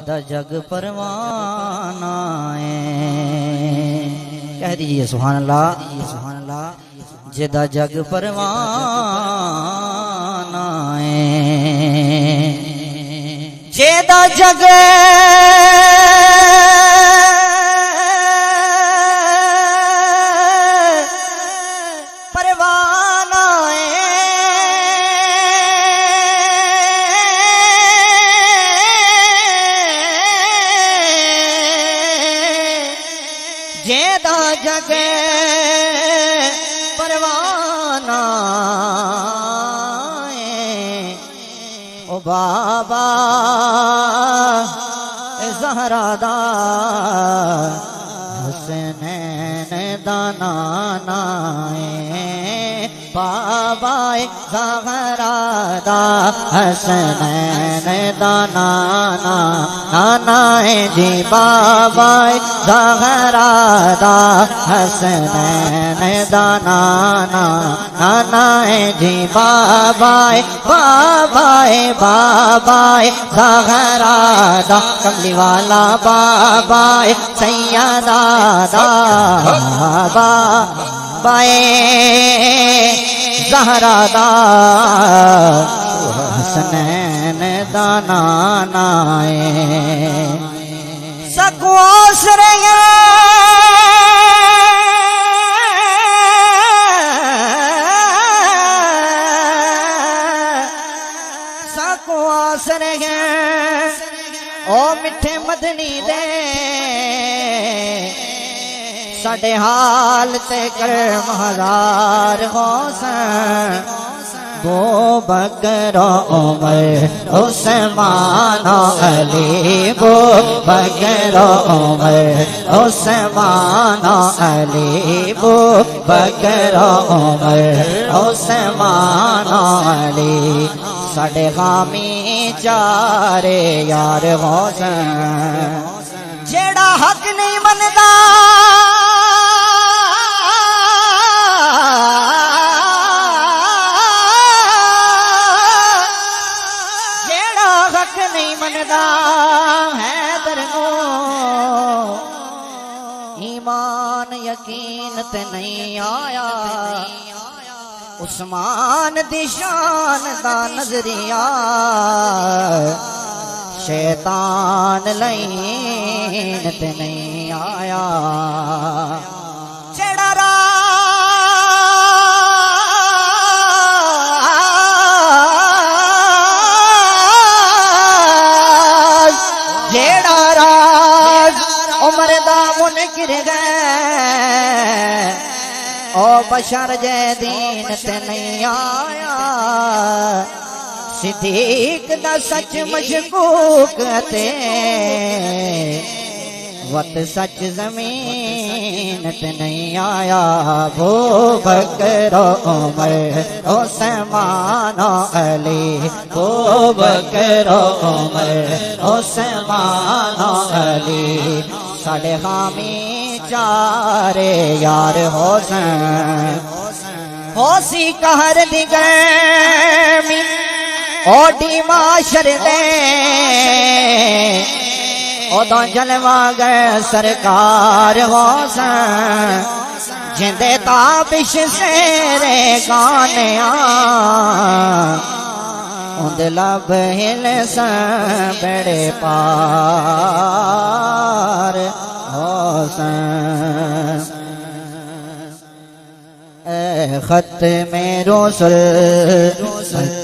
جدا جگ پروانہ ہے کہہ دیجئے سبحان اللہ جدا جگ پروانہ ہے جدا جگ پروانہ ہے جدا جگ پروانہ او بابا زہرا دا حسنین دا نانا بابا زہرا دا حسنین دا نانا نانا جی بابا زہرا دا حسنین دا نانا نانا جی بابا زہرا دا کملی والا بابا سیدہ دا بابا زہرا دا حسنین دا نانا سکواس رہے سکواس رہے او مٹھے مدنی دے ساڑے حال تے کرم ہزار حسن بو بکر عمر عثمان علی بو بکر عمر عثمان علی بو بکر عمر عثمان علی ساڑے غامی چارے یار حسن جیڑا حق نہیں مندا نہیں مندا ہے درنو ایمان یقین تے نہیں آیا عثمان دی شان دا نظریہ شیطان لین تے نہیں آیا جیڑا جیڑا راز عمر دا منکر گئے او بشر جے دین تے نہیں آیا صدیق دا سچ مشکوک تے وقت سچ زمین تے نہیں آیا بو بکر عمر عثمان علی بو بکر عمر عثمان علی ساڑے غامی چارے یار حسن ہوسی قہر دی گرمی اوڈی معاشر دے اودوں جلوہ گئے سرکار حسن جندے تابش سیرے گانے اند لب ہل سن بڑے پار حسن اے ختم رسل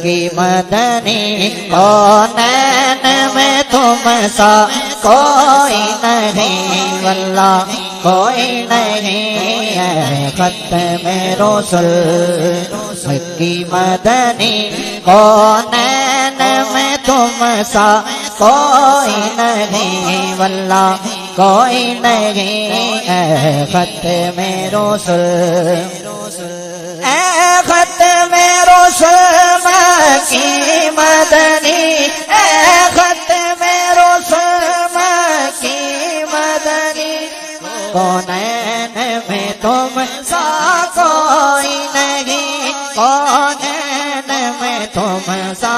کی مدنی کونین میں تم سا کوئی نہیں واللہ کوئی نہیں اے ختم رسل کی مدنی کونین میں تم سا کوئی نہیں واللہ کوئی نہیں اے ختم رسل اے ختم رسل کی مدنی اے ختم رسل کی مدنی کونین میں تم سا کوئی نہیں کونین میں تم سا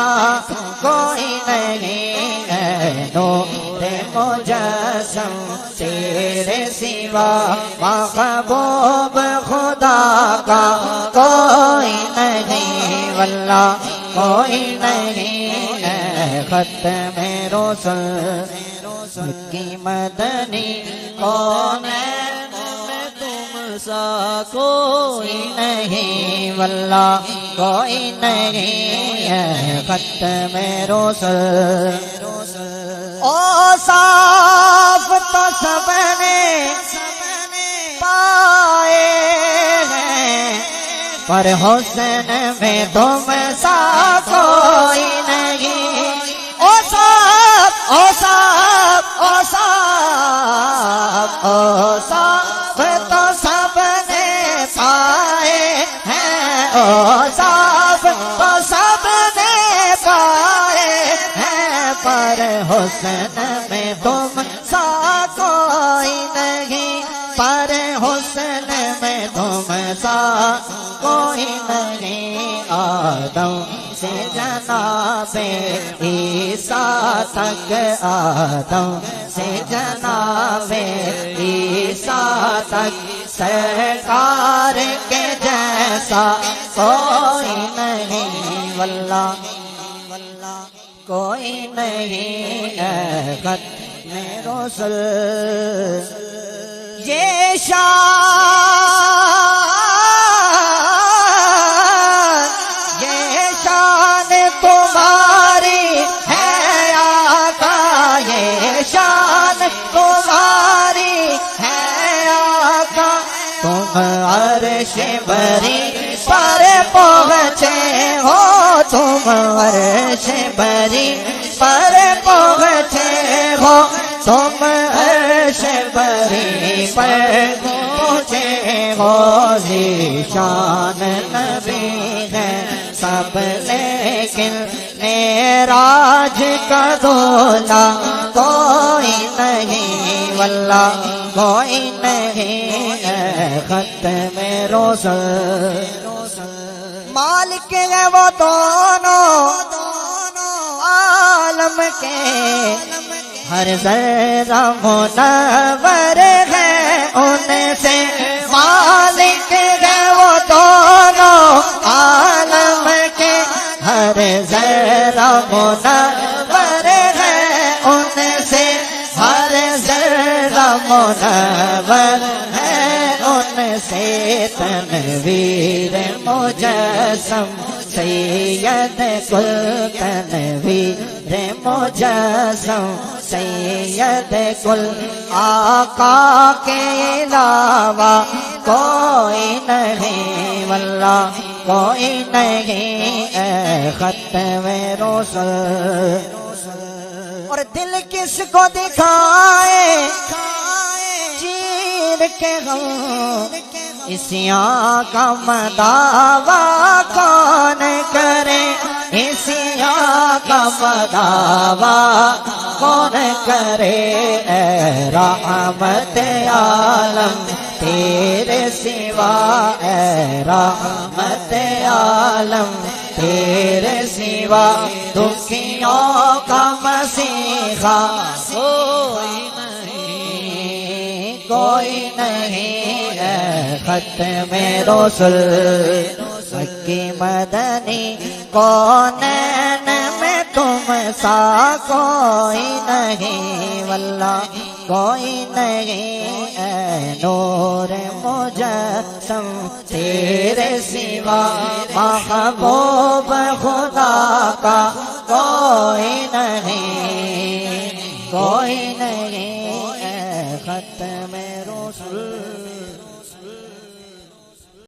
کوئی نہیں ہے نور مجسم تیرے سوا محبوب خدا کا کوئی نہیں واللہ کوئی نہیں ہے ختم رسل کی مدنی کون تم سا کوئی نہیں واللہ کوئی نہیں ہے ختم رسل او صاف تو سب نے پائے ہیں پر حسن میں تم سا کوئی نہیں او صاف او صاف او صاف او صاف تو سب نے پائے ہیں او صاف تو سب نے پائے ہیں پر حسن میں تم سا کوئی نہیں پر حسن میں تم سا کوئی نہیں آدم سے جناب عیسیٰ تک آدم سے جناب عیسیٰ تک سرکار کے جیسا کوئی نہیں واللہ کوئی نہیں ہے ختم رسل یہ شان تمہاری ہے آقا یہ شان تمہاری ہے آقا تم عرش بری پر پہنچے ہو تم عرش بری پر پہنچے ہو تم عرش بری پر پہنچے ہو ذیشان نبی ہے سب لیکن معراج کا دولا کوئی نہیں واللہ کوئی نہیں ہے ختم رسل مالک ہے وہ دونوں عالم کے ہر ذرہ منور ہے ان سے مالک ہے وہ دونوں عالم کے ہر ذرہ منور ہے ان سے ہر ذرہ منور ہے ان سے تنویر مجسم سید کل تنویر مجسم سید کل آقا کے علاوہ کوئی نہیں واللہ کوئی نہیں اے ختم رسل اور دل کس کو دکھائے چیر کے غم اسی آقا مداوا کون کرے اسی آقا مداوا کون کرے اے رحمت عالم تیرے سوا اے رحمت عالم تیرے سوا دکھیوں کا مسیحا کوئی نہیں ہے ختم رسل مکی مدنی کونین میں تم سا کوئی نہیں واللہ کوئی نہیں اے نور مجسم تیرے سوا محبوب خدا کا کوئی نہیں کوئی نہیں ختم رسل